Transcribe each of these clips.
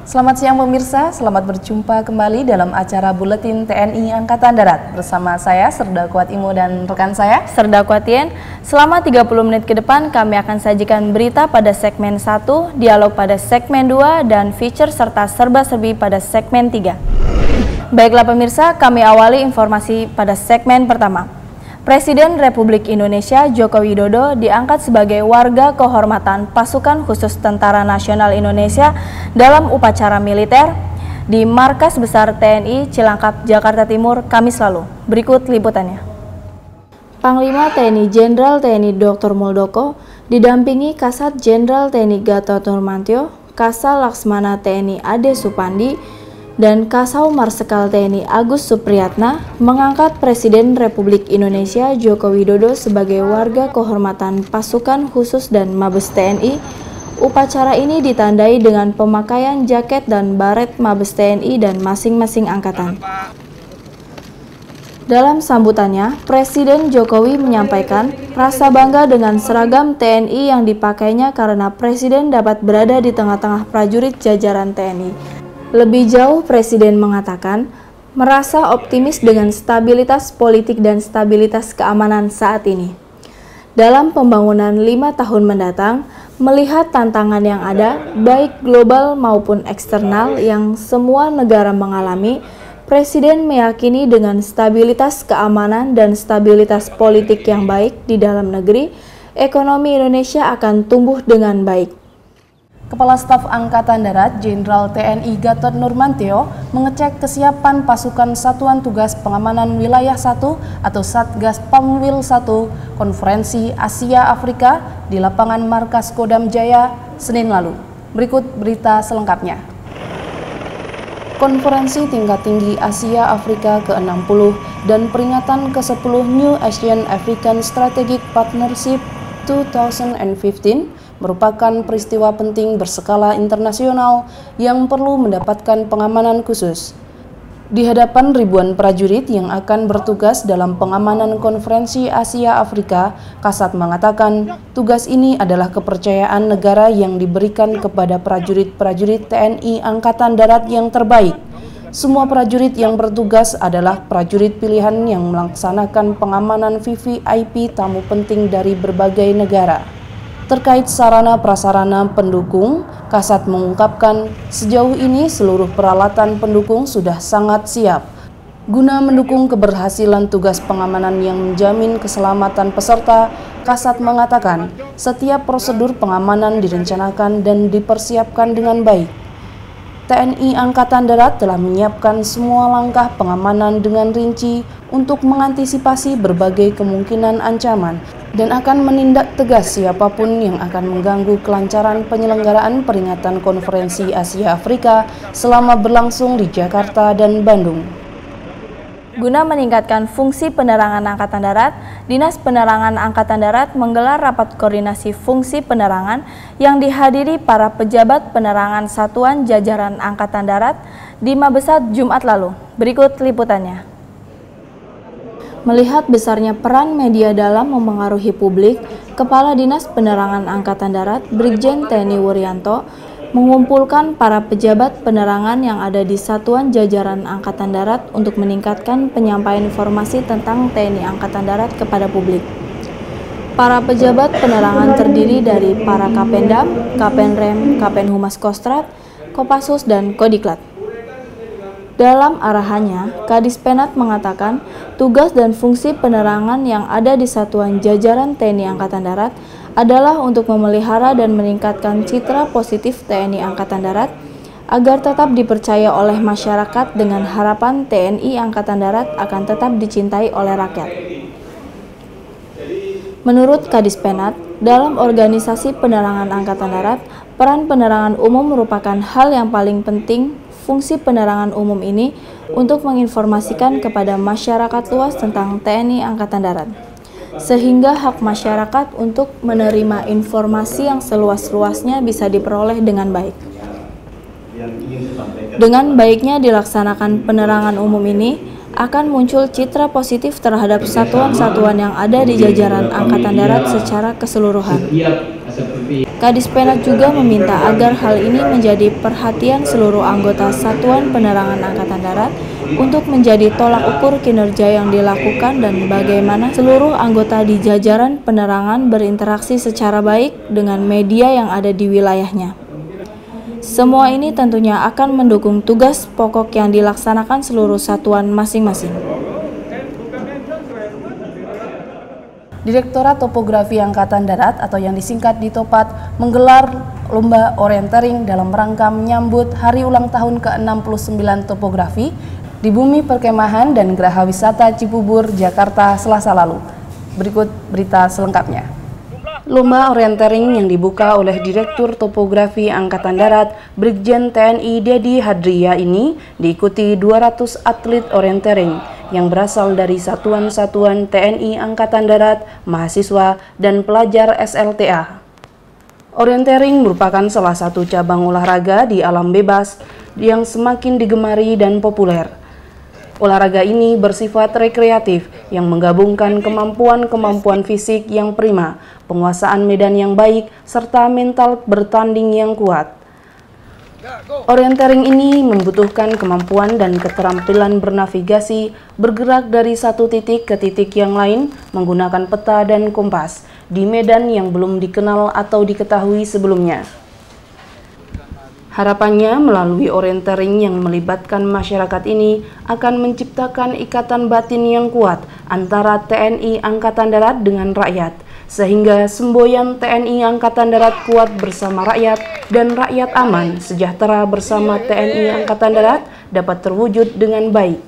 Selamat siang pemirsa, selamat berjumpa kembali dalam acara Buletin TNI Angkatan Darat. Bersama saya, Serda Kuat Imo dan rekan saya, Serda Kuatien. Selama 30 menit ke depan kami akan sajikan berita pada segmen 1, dialog pada segmen 2, dan feature serta serba-serbi pada segmen 3. Baiklah pemirsa, kami awali informasi pada segmen pertama. Presiden Republik Indonesia Joko Widodo diangkat sebagai warga kehormatan Pasukan Khusus Tentara Nasional Indonesia dalam upacara militer di Markas Besar TNI Cilangkap, Jakarta Timur, Kamis lalu. Berikut liputannya. Panglima TNI Jenderal TNI Dr. Muldoko didampingi Kasat Jenderal TNI Gatot Nurmantio, Kasal Laksmana TNI Ade Supandi, dan Kasau Marsekal TNI Agus Supriyatna mengangkat Presiden Republik Indonesia Joko Widodo sebagai warga kehormatan Pasukan Khusus dan Mabes TNI. Upacara ini ditandai dengan pemakaian jaket dan baret Mabes TNI dan masing-masing angkatan. Dalam sambutannya, Presiden Jokowi menyampaikan rasa bangga dengan seragam TNI yang dipakainya karena Presiden dapat berada di tengah-tengah prajurit jajaran TNI. Lebih jauh, Presiden mengatakan merasa optimis dengan stabilitas politik dan stabilitas keamanan saat ini. Dalam pembangunan 5 tahun mendatang, melihat tantangan yang ada, baik global maupun eksternal yang semua negara mengalami, Presiden meyakini dengan stabilitas keamanan dan stabilitas politik yang baik di dalam negeri, ekonomi Indonesia akan tumbuh dengan baik. Kepala Staf Angkatan Darat Jenderal TNI Gatot Nurmantio mengecek kesiapan pasukan Satuan Tugas Pengamanan Wilayah 1 atau Satgas Pamwil 1 Konferensi Asia Afrika di lapangan Markas Kodam Jaya, Senin lalu. Berikut berita selengkapnya. Konferensi tingkat tinggi Asia Afrika ke-60 dan peringatan ke-10 New Asian African Strategic Partnership 2015 merupakan peristiwa penting berskala internasional yang perlu mendapatkan pengamanan khusus. Di hadapan ribuan prajurit yang akan bertugas dalam pengamanan Konferensi Asia Afrika, Kasat mengatakan tugas ini adalah kepercayaan negara yang diberikan kepada prajurit-prajurit TNI Angkatan Darat yang terbaik. Semua prajurit yang bertugas adalah prajurit pilihan yang melaksanakan pengamanan VVIP tamu penting dari berbagai negara. Terkait sarana-prasarana pendukung, Kasat mengungkapkan sejauh ini seluruh peralatan pendukung sudah sangat siap. Guna mendukung keberhasilan tugas pengamanan yang menjamin keselamatan peserta, Kasat mengatakan setiap prosedur pengamanan direncanakan dan dipersiapkan dengan baik. TNI Angkatan Darat telah menyiapkan semua langkah pengamanan dengan rinci untuk mengantisipasi berbagai kemungkinan ancaman dan akan menindak tegas siapapun yang akan mengganggu kelancaran penyelenggaraan peringatan Konferensi Asia Afrika selama berlangsung di Jakarta dan Bandung. Guna meningkatkan fungsi penerangan Angkatan Darat, Dinas Penerangan Angkatan Darat menggelar rapat koordinasi fungsi penerangan yang dihadiri para pejabat penerangan satuan jajaran Angkatan Darat di Mabesat Jumat lalu. Berikut liputannya. Melihat besarnya peran media dalam memengaruhi publik, Kepala Dinas Penerangan Angkatan Darat Brigjen TNI Wuryanto mengumpulkan para pejabat penerangan yang ada di satuan jajaran Angkatan Darat untuk meningkatkan penyampaian informasi tentang TNI Angkatan Darat kepada publik. Para pejabat penerangan terdiri dari para Kapendam, Kapenrem, Kapenhumas Kostrat, Kopassus, dan Kodiklat. Dalam arahannya, Kadispenat mengatakan tugas dan fungsi penerangan yang ada di satuan jajaran TNI Angkatan Darat adalah untuk memelihara dan meningkatkan citra positif TNI Angkatan Darat agar tetap dipercaya oleh masyarakat dengan harapan TNI Angkatan Darat akan tetap dicintai oleh rakyat. Menurut Kadispenat, dalam organisasi penerangan Angkatan Darat, peran penerangan umum merupakan hal yang paling penting. Fungsi penerangan umum ini untuk menginformasikan kepada masyarakat luas tentang TNI Angkatan Darat, sehingga hak masyarakat untuk menerima informasi yang seluas-luasnya bisa diperoleh dengan baik. Dengan baiknya dilaksanakan penerangan umum ini akan muncul citra positif terhadap satuan-satuan yang ada di jajaran Angkatan Darat secara keseluruhan. Kadispenat juga meminta agar hal ini menjadi perhatian seluruh anggota Satuan Penerangan Angkatan Darat untuk menjadi tolak ukur kinerja yang dilakukan dan bagaimana seluruh anggota di jajaran penerangan berinteraksi secara baik dengan media yang ada di wilayahnya. Semua ini tentunya akan mendukung tugas pokok yang dilaksanakan seluruh satuan masing-masing. Direktorat Topografi Angkatan Darat atau yang disingkat Ditopat menggelar lomba orientering dalam rangka menyambut hari ulang tahun ke-69 topografi di Bumi Perkemahan dan Geraha Wisata Cibubur, Jakarta, Selasa lalu. Berikut berita selengkapnya. Lomba orientering yang dibuka oleh Direktur Topografi Angkatan Darat Brigjen TNI Dedi Hadria ini diikuti 200 atlet orientering yang berasal dari satuan-satuan TNI Angkatan Darat, mahasiswa, dan pelajar SLTA. Orientering merupakan salah satu cabang olahraga di alam bebas yang semakin digemari dan populer. Olahraga ini bersifat rekreatif yang menggabungkan kemampuan-kemampuan fisik yang prima, penguasaan medan yang baik, serta mental bertanding yang kuat. Orientering ini membutuhkan kemampuan dan keterampilan bernavigasi, bergerak dari satu titik ke titik yang lain menggunakan peta dan kompas di medan yang belum dikenal atau diketahui sebelumnya. Harapannya melalui orientering yang melibatkan masyarakat ini akan menciptakan ikatan batin yang kuat antara TNI Angkatan Darat dengan rakyat, sehingga semboyan TNI Angkatan Darat kuat bersama rakyat dan rakyat aman sejahtera bersama TNI Angkatan Darat dapat terwujud dengan baik.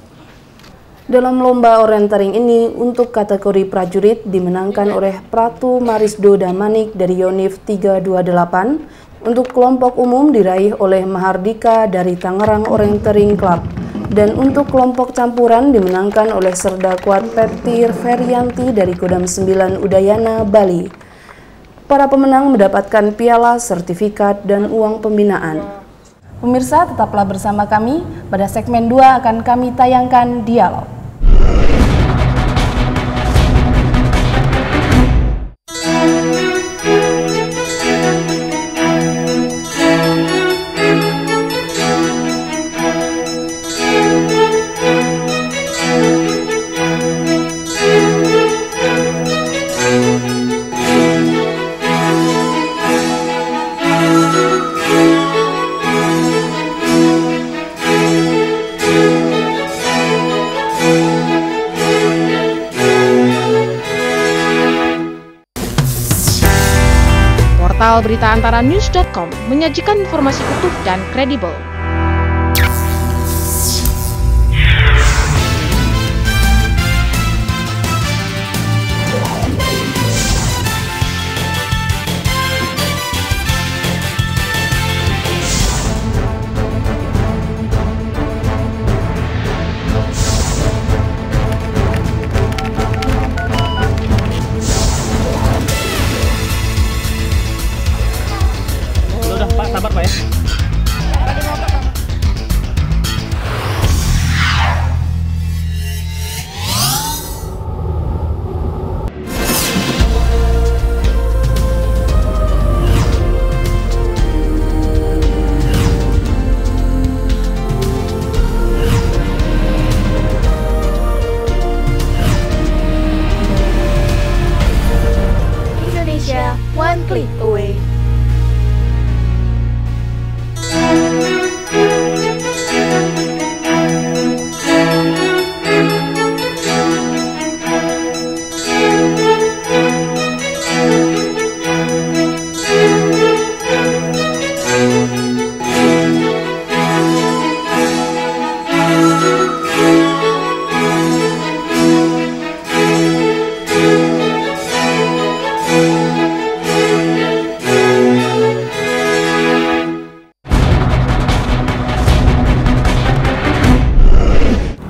Dalam lomba orientering ini untuk kategori prajurit dimenangkan oleh Pratu Marisdo Damanik dari Yonif 328. Untuk kelompok umum diraih oleh Mahardika dari Tangerang Orientering Club, dan untuk kelompok campuran dimenangkan oleh Serda Kuat Petir Ferianti dari Kodam 9 Udayana, Bali. Para pemenang mendapatkan piala, sertifikat, dan uang pembinaan. Pemirsa, tetaplah bersama kami. Pada segmen 2 akan kami tayangkan dialog. Portal berita antara news.com menyajikan informasi utuh dan kredibel. Sabar Pak ya. Indonesia, one click away.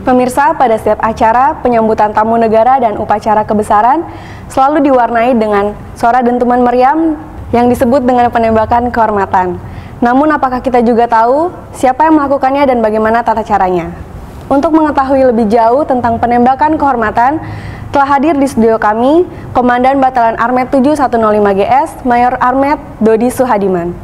Pemirsa, pada setiap acara, penyambutan tamu negara dan upacara kebesaran selalu diwarnai dengan suara dentuman meriam yang disebut dengan penembakan kehormatan. Namun apakah kita juga tahu siapa yang melakukannya dan bagaimana tata caranya? Untuk mengetahui lebih jauh tentang penembakan kehormatan, telah hadir di studio kami Komandan Batalan Armet 7-105 GS, Mayor Armet Dodi Suhadiman.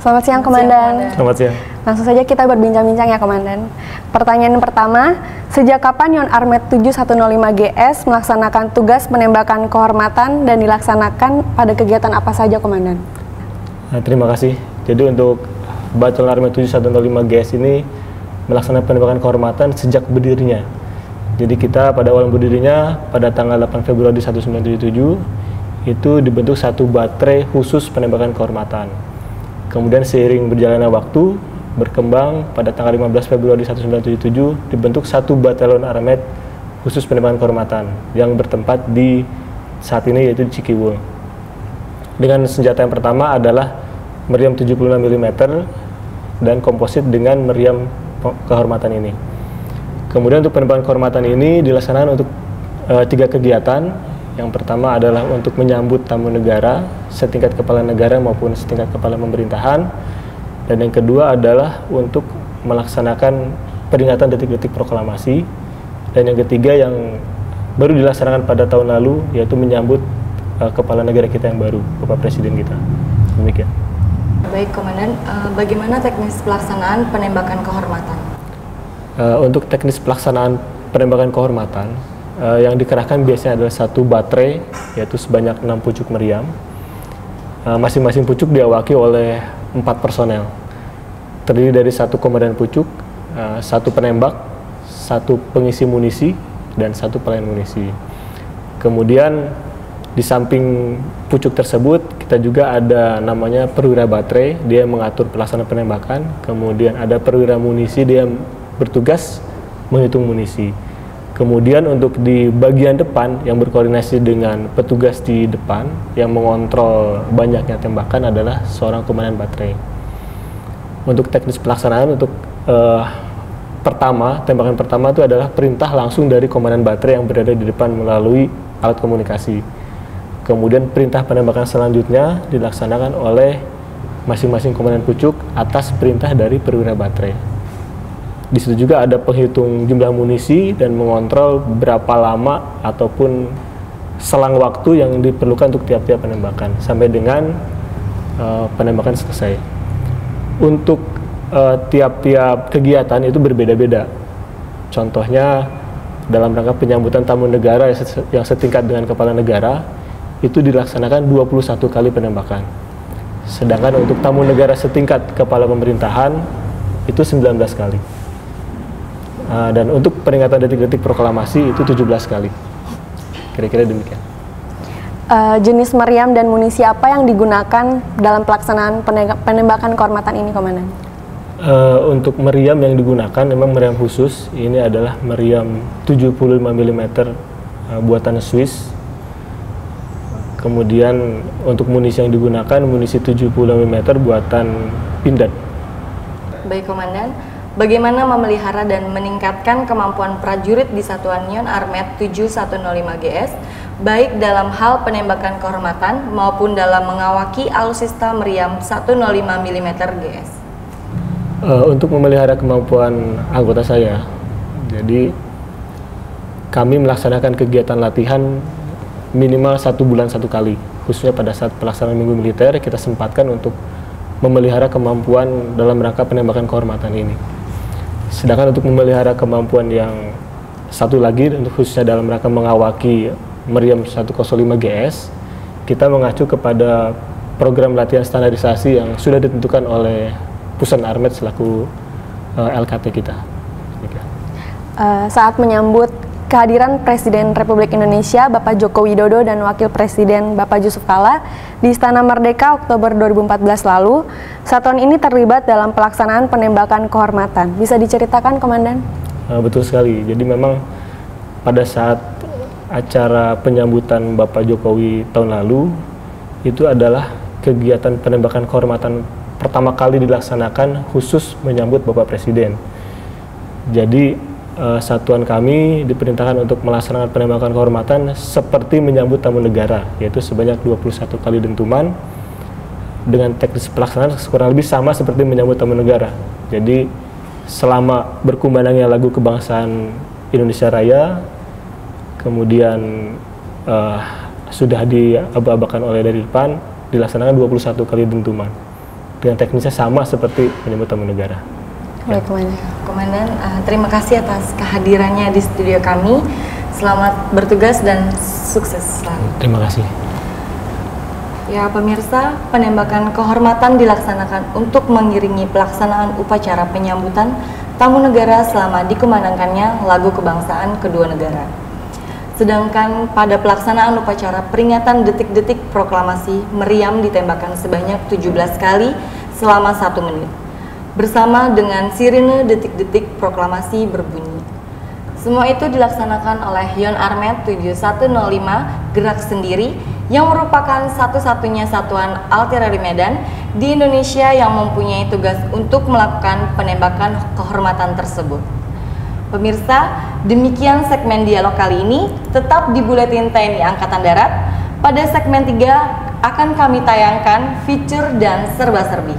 Selamat siang, Komandan. Selamat siang. Langsung saja kita berbincang-bincang ya, Komandan. Pertanyaan pertama, sejak kapan Yon Armet 7-105 GS melaksanakan tugas penembakan kehormatan dan dilaksanakan pada kegiatan apa saja, Komandan? Terima kasih. Jadi untuk Batalan Armet 7-105 GS ini melaksanakan penembakan kehormatan sejak berdirinya. Jadi kita pada awal berdirinya pada tanggal 8 Februari 1977 itu dibentuk satu batrai khusus penembakan kehormatan. Kemudian seiring berjalannya waktu berkembang pada tanggal 15 Februari 1977 dibentuk satu batalion Armet khusus penembakan kehormatan yang bertempat di saat ini yaitu di Cikiwul. Dengan senjata yang pertama adalah meriam 76 mm dan komposit dengan meriam kehormatan ini. Kemudian untuk penembakan kehormatan ini dilaksanakan untuk 3 kegiatan. Yang pertama adalah untuk menyambut tamu negara setingkat kepala negara maupun setingkat kepala pemerintahan, dan yang kedua adalah untuk melaksanakan peringatan detik-detik proklamasi, dan yang ketiga yang baru dilaksanakan pada tahun lalu yaitu menyambut kepala negara kita yang baru, Bapak Presiden kita. Demikian. Baik, Komandan, bagaimana teknis pelaksanaan penembakan kehormatan? Untuk teknis pelaksanaan penembakan kehormatan, yang dikerahkan biasanya adalah satu batrai, yaitu sebanyak 6 pucuk meriam. Masing-masing pucuk diawaki oleh 4 personel. Terdiri dari 1 komandan pucuk, 1 penembak, 1 pengisi munisi, dan 1 pelayan munisi. Kemudian di samping pucuk tersebut, kita juga ada namanya perwira batrai, dia mengatur pelaksanaan penembakan. Kemudian ada perwira munisi, dia bertugas menghitung munisi. Kemudian untuk di bagian depan yang berkoordinasi dengan petugas di depan yang mengontrol banyaknya tembakan adalah seorang komandan batrai. Untuk teknis pelaksanaan, untuk tembakan pertama itu adalah perintah langsung dari komandan batrai yang berada di depan melalui alat komunikasi. Kemudian perintah penembakan selanjutnya dilaksanakan oleh masing-masing komandan pucuk atas perintah dari perwira batrai. Di situ juga ada penghitung jumlah munisi dan mengontrol berapa lama ataupun selang waktu yang diperlukan untuk tiap-tiap penembakan sampai dengan penembakan selesai. Untuk tiap-tiap kegiatan itu berbeda-beda. Contohnya dalam rangka penyambutan tamu negara yang setingkat dengan kepala negara itu dilaksanakan 21 kali penembakan. Sedangkan untuk tamu negara setingkat kepala pemerintahan itu 19 kali. Dan untuk peringatan detik-detik proklamasi itu 17 kali. Kira-kira demikian. Jenis meriam dan munisi apa yang digunakan dalam pelaksanaan penembakan kehormatan ini, Komandan? Untuk meriam yang digunakan memang meriam khusus. Ini adalah meriam 75 mm buatan Swiss. Kemudian untuk munisi yang digunakan munisi 75 mm buatan Pindad. Baik, Komandan. Bagaimana memelihara dan meningkatkan kemampuan prajurit di Satuan Yon Armet 7-105 GS, baik dalam hal penembakan kehormatan maupun dalam mengawaki alutsista meriam 105 mm GS? Untuk memelihara kemampuan anggota saya, jadi kami melaksanakan kegiatan latihan minimal 1 bulan 1 kali, khususnya pada saat pelaksanaan minggu militer kita sempatkan untuk memelihara kemampuan dalam rangka penembakan kehormatan ini. Sedangkan untuk memelihara kemampuan yang satu lagi, untuk khususnya dalam rangka mengawaki meriam 105 GS, kita mengacu kepada program latihan standarisasi yang sudah ditentukan oleh Pusen Armet selaku LKT kita. Saat menyambut kehadiran Presiden Republik Indonesia Bapak Joko Widodo dan Wakil Presiden Bapak Yusuf Kala di Istana Merdeka Oktober 2014 lalu, satuan ini terlibat dalam pelaksanaan penembakan kehormatan. Bisa diceritakan, Komandan? Betul sekali. Jadi memang pada saat acara penyambutan Bapak Jokowi tahun lalu, itu adalah kegiatan penembakan kehormatan pertama kali dilaksanakan khusus menyambut Bapak Presiden. Jadi satuan kami diperintahkan untuk melaksanakan penembakan kehormatan seperti menyambut tamu negara, yaitu sebanyak 21 kali dentuman dengan teknis pelaksanaan kurang lebih sama seperti menyambut tamu negara. Jadi selama berkumandangnya lagu kebangsaan Indonesia Raya, kemudian sudah diaba-abakan oleh dari depan, dilaksanakan 21 kali dentuman dengan teknisnya sama seperti menyambut tamu negara. Baik, Komandan, terima kasih atas kehadirannya di studio kami. Selamat bertugas dan sukses selalu. Terima kasih. Ya, pemirsa, penembakan kehormatan dilaksanakan untuk mengiringi pelaksanaan upacara penyambutan tamu negara selama dikumandangkannya lagu kebangsaan kedua negara. Sedangkan pada pelaksanaan upacara peringatan detik-detik proklamasi, meriam ditembakkan sebanyak 17 kali selama 1 menit, bersama dengan sirine detik-detik proklamasi berbunyi. Semua itu dilaksanakan oleh Yon Armet 7105 Gerak Sendiri yang merupakan satu-satunya satuan artileri Medan di Indonesia yang mempunyai tugas untuk melakukan penembakan kehormatan tersebut. Pemirsa, demikian segmen dialog kali ini. Tetap di Buletin TNI Angkatan Darat. Pada segmen 3 akan kami tayangkan feature dan serba-serbi.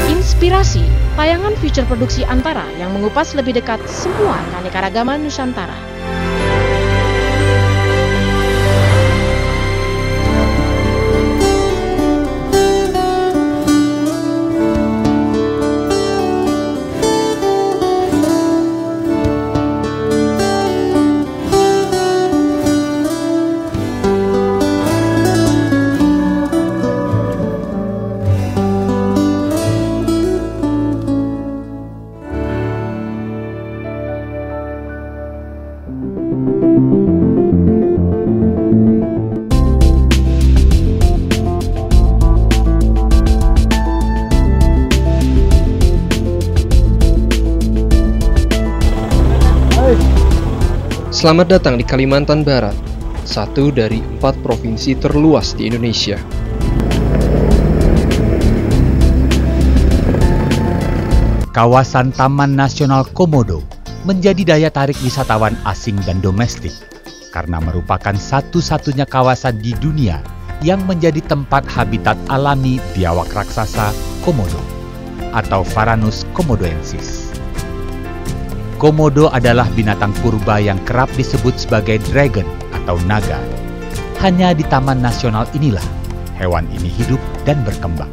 Inspirasi, tayangan feature produksi Antara yang mengupas lebih dekat semua keanekaragaman Nusantara. Selamat datang di Kalimantan Barat, satu dari 4 provinsi terluas di Indonesia. Kawasan Taman Nasional Komodo menjadi daya tarik wisatawan asing dan domestik karena merupakan satu-satunya kawasan di dunia yang menjadi tempat habitat alami biawak raksasa Komodo atau Varanus komodoensis. Komodo adalah binatang purba yang kerap disebut sebagai dragon atau naga. Hanya di Taman Nasional inilah hewan ini hidup dan berkembang.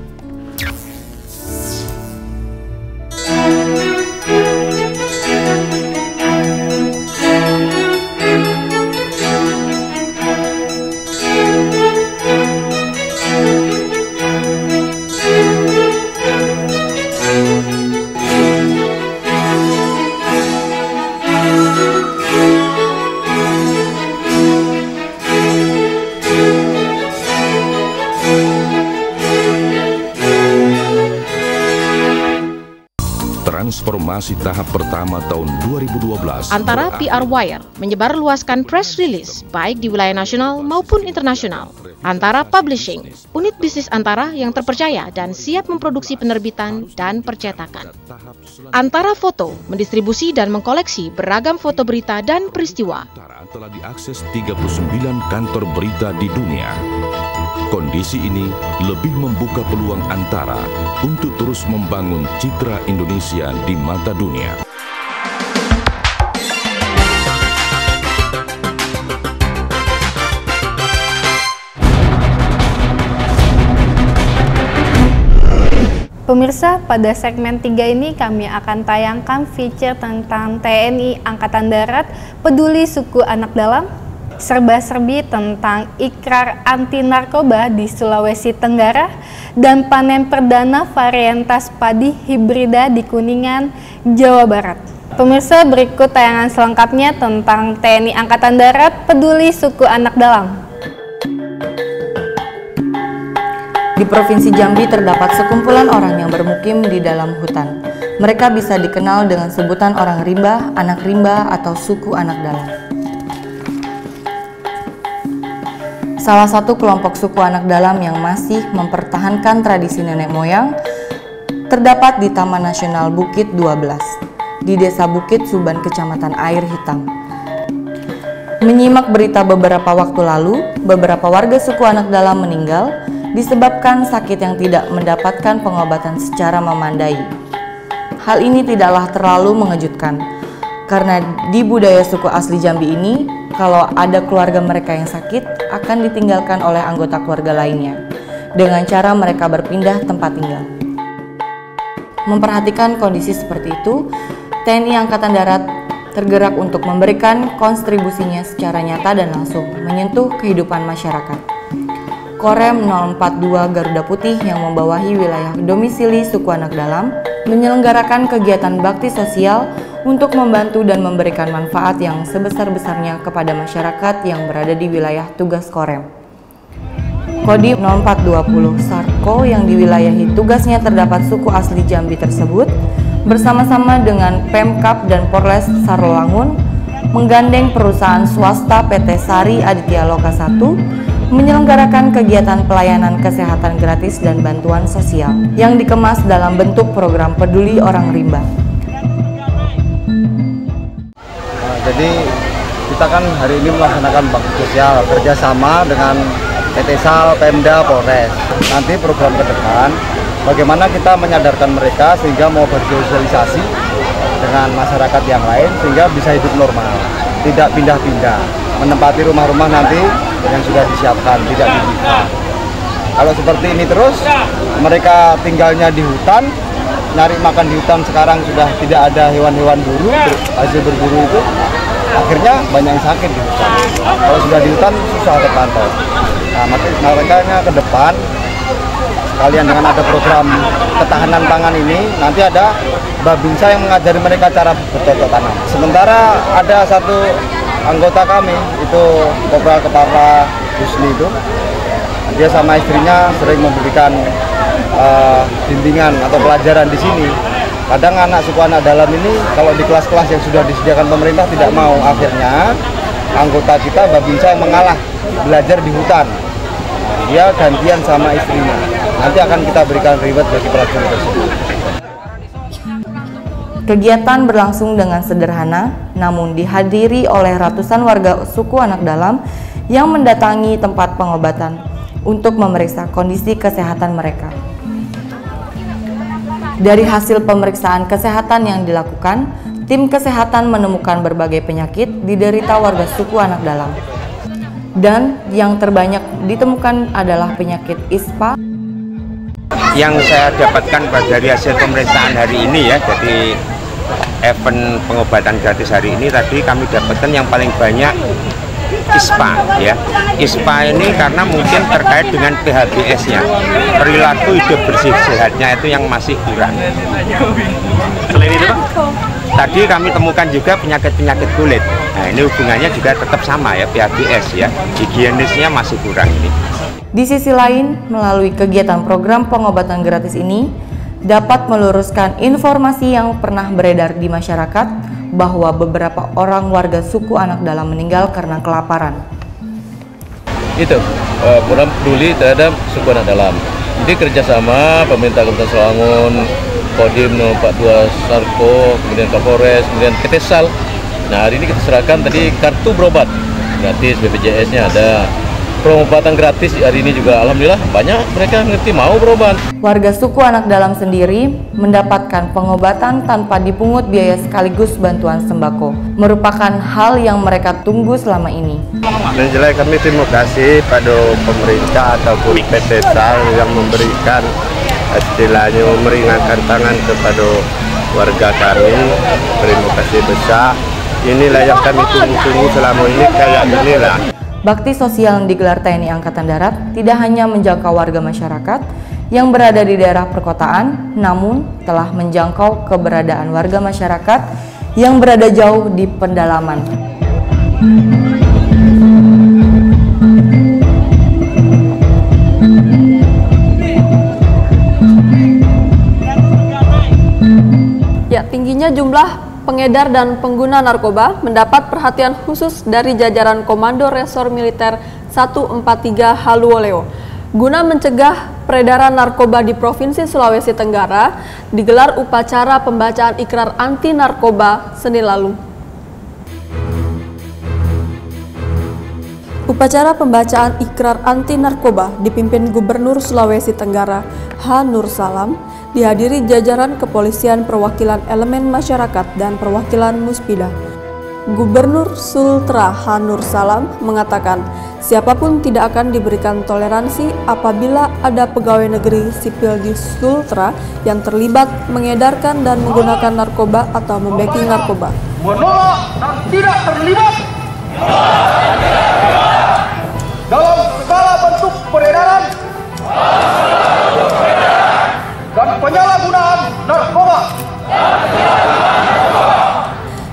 Transformasi tahap pertama tahun 2012. Antara PR Wire menyebarluaskan press release baik di wilayah nasional maupun internasional. Antara Publishing, unit bisnis Antara yang terpercaya dan siap memproduksi penerbitan dan percetakan. Antara Foto mendistribusi dan mengkoleksi beragam foto berita dan peristiwa. Telah diakses 39 kantor berita di dunia. Kondisi ini lebih membuka peluang Antara untuk terus membangun citra Indonesia di mata dunia. Pemirsa, pada segmen 3 ini kami akan tayangkan feature tentang TNI Angkatan Darat peduli suku anak dalam, serba-serbi tentang ikrar anti narkoba di Sulawesi Tenggara, dan panen perdana varietas padi hibrida di Kuningan, Jawa Barat. Pemirsa, berikut tayangan selengkapnya tentang TNI Angkatan Darat peduli suku anak dalam. Di Provinsi Jambi terdapat sekumpulan orang yang bermukim di dalam hutan. Mereka bisa dikenal dengan sebutan orang rimba, anak rimba, atau suku anak dalam. Salah satu kelompok suku anak dalam yang masih mempertahankan tradisi nenek moyang terdapat di Taman Nasional Bukit 12 di Desa Bukit Suban, Kecamatan Air Hitam. Menyimak berita beberapa waktu lalu, beberapa warga suku anak dalam meninggal disebabkan sakit yang tidak mendapatkan pengobatan secara memadai. Hal ini tidaklah terlalu mengejutkan, karena di budaya suku asli Jambi ini, kalau ada keluarga mereka yang sakit, akan ditinggalkan oleh anggota keluarga lainnya, dengan cara mereka berpindah tempat tinggal. Memperhatikan kondisi seperti itu, TNI Angkatan Darat tergerak untuk memberikan kontribusinya secara nyata dan langsung menyentuh kehidupan masyarakat. Korem 042 Garuda Putih yang membawahi wilayah domisili suku Anak Dalam menyelenggarakan kegiatan bakti sosial untuk membantu dan memberikan manfaat yang sebesar-besarnya kepada masyarakat yang berada di wilayah tugas Korem. Kodim 0420 Sarko yang diwilayahi tugasnya terdapat suku asli Jambi tersebut bersama-sama dengan Pemkab dan Polres Sarolangun menggandeng perusahaan swasta PT Sari Aditya Loka 1 menyelenggarakan kegiatan pelayanan kesehatan gratis dan bantuan sosial yang dikemas dalam bentuk program peduli orang rimba. Jadi kita kan hari ini melaksanakan bakti sosial kerjasama dengan PT Sal, Pemda, Polres. Nanti program ke depan, bagaimana kita menyadarkan mereka sehingga mau bersosialisasi dengan masyarakat yang lain sehingga bisa hidup normal, tidak pindah-pindah, menempati rumah-rumah nanti yang sudah disiapkan, tidak dibuka. Kalau seperti ini terus, mereka tinggalnya di hutan, nyari makan di hutan, sekarang sudah tidak ada hewan-hewan buru, hasil berburu itu, akhirnya banyak yang sakit di hutan. Kalau sudah di hutan, susah terpantau. Nah, makanya ke depan, kalian dengan ada program ketahanan pangan ini, nanti ada Babinsa yang mengajari mereka cara bercocok tanam. Sementara ada satu anggota kami, itu Kopral Kepala Husni itu, dia sama istrinya sering memberikan bimbingan atau pelajaran di sini. Kadang anak suku Anak Dalam ini kalau di kelas-kelas yang sudah disediakan pemerintah tidak mau, akhirnya anggota kita Babinsa yang mengalah belajar di hutan. Dia gantian sama istrinya. Nanti akan kita berikan reward bagi pelajaran tersebut. Kegiatan berlangsung dengan sederhana, namun dihadiri oleh ratusan warga suku Anak Dalam yang mendatangi tempat pengobatan untuk memeriksa kondisi kesehatan mereka. Dari hasil pemeriksaan kesehatan yang dilakukan, tim kesehatan menemukan berbagai penyakit diderita warga suku Anak Dalam. Dan yang terbanyak ditemukan adalah penyakit ISPA. Yang saya dapatkan dari hasil pemeriksaan hari ini ya, jadi event pengobatan gratis hari ini tadi kami dapatkan yang paling banyak ISPA ya. ISPA ini karena mungkin terkait dengan PHBS-nya, perilaku hidup bersih sehatnya itu yang masih kurang. Selain itu Pak? Tadi kami temukan juga penyakit-penyakit kulit. Nah ini hubungannya juga tetap sama ya, PHBS ya, higienisnya masih kurang ini. Di sisi lain, melalui kegiatan program pengobatan gratis ini, dapat meluruskan informasi yang pernah beredar di masyarakat bahwa beberapa orang warga suku Anak Dalam meninggal karena kelaparan. Itu program peduli terhadap suku Anak Dalam. Jadi kerjasama pemerintah Kabupaten Sarolangun, Kodim 042 Sarko, kemudian Kapolres, kemudian PT Sal. Nah hari ini kita serahkan tadi kartu berobat gratis, BPJS-nya ada. Pengobatan gratis hari ini juga alhamdulillah banyak mereka ngerti mau berobat. Warga suku Anak Dalam sendiri mendapatkan pengobatan tanpa dipungut biaya sekaligus bantuan sembako, merupakan hal yang mereka tunggu selama ini. Dan jelas kami terima kasih pada pemerintah ataupun PT Sal yang memberikan istilahnya meringankan tangan kepada warga kami. Terima kasih besar. Inilah yang kami tunggu-tunggu selama ini, kayak inilah. Bakti sosial yang digelar TNI Angkatan Darat tidak hanya menjangkau warga masyarakat yang berada di daerah perkotaan, namun telah menjangkau keberadaan warga masyarakat yang berada jauh di pedalaman. Ya, tingginya jumlah pengedar dan pengguna narkoba mendapat perhatian khusus dari jajaran Komando Resor Militer 143 Haluoleo. Guna mencegah peredaran narkoba di Provinsi Sulawesi Tenggara, digelar upacara pembacaan ikrar anti narkoba Senin lalu. Upacara pembacaan ikrar anti narkoba dipimpin Gubernur Sulawesi Tenggara H. Nur Salam, dihadiri jajaran kepolisian, perwakilan elemen masyarakat, dan perwakilan Muspida. Gubernur Sultra H. Nur Salam mengatakan, siapapun tidak akan diberikan toleransi apabila ada pegawai negeri sipil di Sultra yang terlibat mengedarkan dan menggunakan narkoba atau membacking narkoba. Menolak dan tidak terlibat dalam segala bentuk peredaran dan penyalahgunaan narkoba.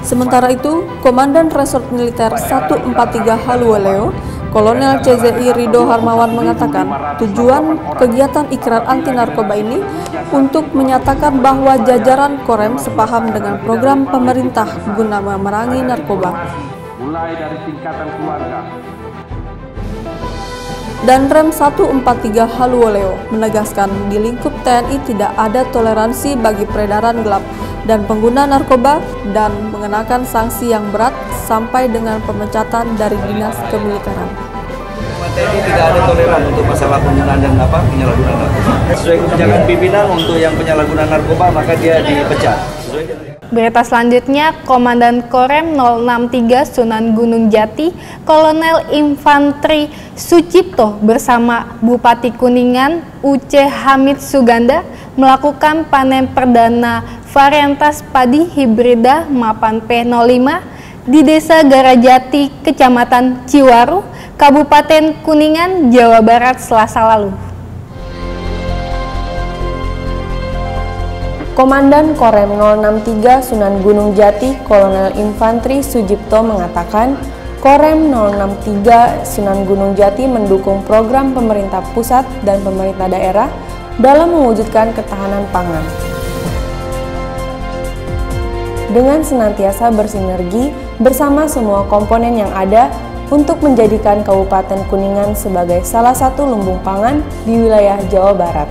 Sementara itu, Komandan Resort Militer 143 Haluoleo, Kolonel CZI Rido Harmawan mengatakan, tujuan kegiatan ikrar anti narkoba ini untuk menyatakan bahwa jajaran Korem sepaham dengan program pemerintah guna memerangi narkoba. Mulai dari tingkatan keluarga. Dan Rem 143 Haluoleo menegaskan di lingkup TNI tidak ada toleransi bagi peredaran gelap dan pengguna narkoba dan mengenakan sanksi yang berat sampai dengan pemecatan dari dinas kemiliteran. TNI tidak ada toleran untuk masalah penggunaan dan penyalahgunaan narkoba. Sesuai kebijakan pimpinan, untuk yang penyalahgunaan narkoba maka dia dipecat. Berita selanjutnya, Komandan Korem 063 Sunan Gunung Jati, Kolonel Infantri Sucipto bersama Bupati Kuningan UC Hamid Suganda melakukan panen perdana varietas padi hibrida Mapan P05 di Desa Garajati, Kecamatan Ciwaru, Kabupaten Kuningan, Jawa Barat, Selasa lalu. Komandan Korem 063 Sunan Gunung Jati, Kolonel Infantri Sujipto mengatakan, Korem 063 Sunan Gunung Jati mendukung program pemerintah pusat dan pemerintah daerah dalam mewujudkan ketahanan pangan. Dengan senantiasa bersinergi bersama semua komponen yang ada untuk menjadikan Kabupaten Kuningan sebagai salah satu lumbung pangan di wilayah Jawa Barat.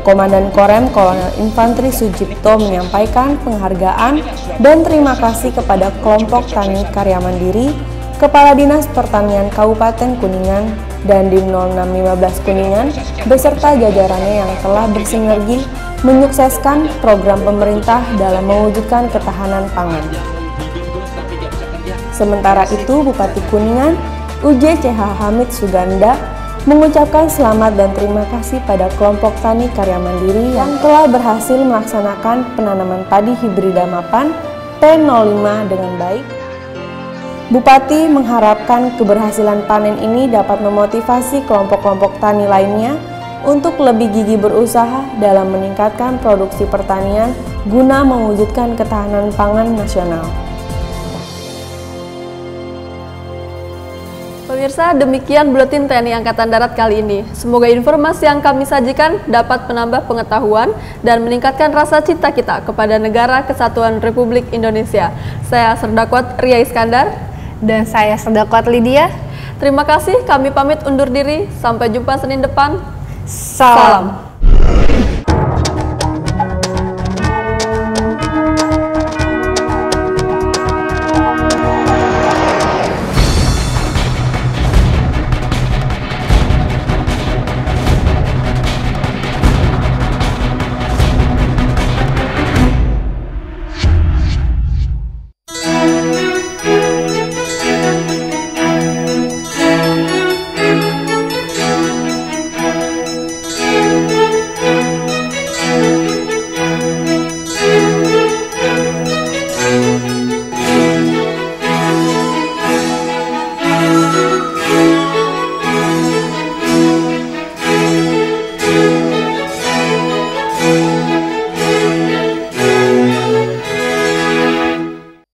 Komandan Korem Kolonel Infantri Sujipto menyampaikan penghargaan dan terima kasih kepada kelompok Tani Karya Mandiri, Kepala Dinas Pertanian Kabupaten Kuningan, dan Dim 0615 Kuningan beserta jajarannya yang telah bersinergi menyukseskan program pemerintah dalam mewujudkan ketahanan pangan. Sementara itu, Bupati Kuningan UJ CH Hamid Suganda mengucapkan selamat dan terima kasih pada kelompok Tani Karya Mandiri yang telah berhasil melaksanakan penanaman padi hibrida Mapan P05 dengan baik. Bupati mengharapkan keberhasilan panen ini dapat memotivasi kelompok-kelompok tani lainnya untuk lebih gigih berusaha dalam meningkatkan produksi pertanian guna mewujudkan ketahanan pangan nasional. Pemirsa, demikian Buletin TNI Angkatan Darat kali ini. Semoga informasi yang kami sajikan dapat menambah pengetahuan dan meningkatkan rasa cinta kita kepada Negara Kesatuan Republik Indonesia. Saya Serdakwat Ria Iskandar. Dan saya Serdakwat Lydia. Terima kasih, kami pamit undur diri. Sampai jumpa Senin depan. Salam.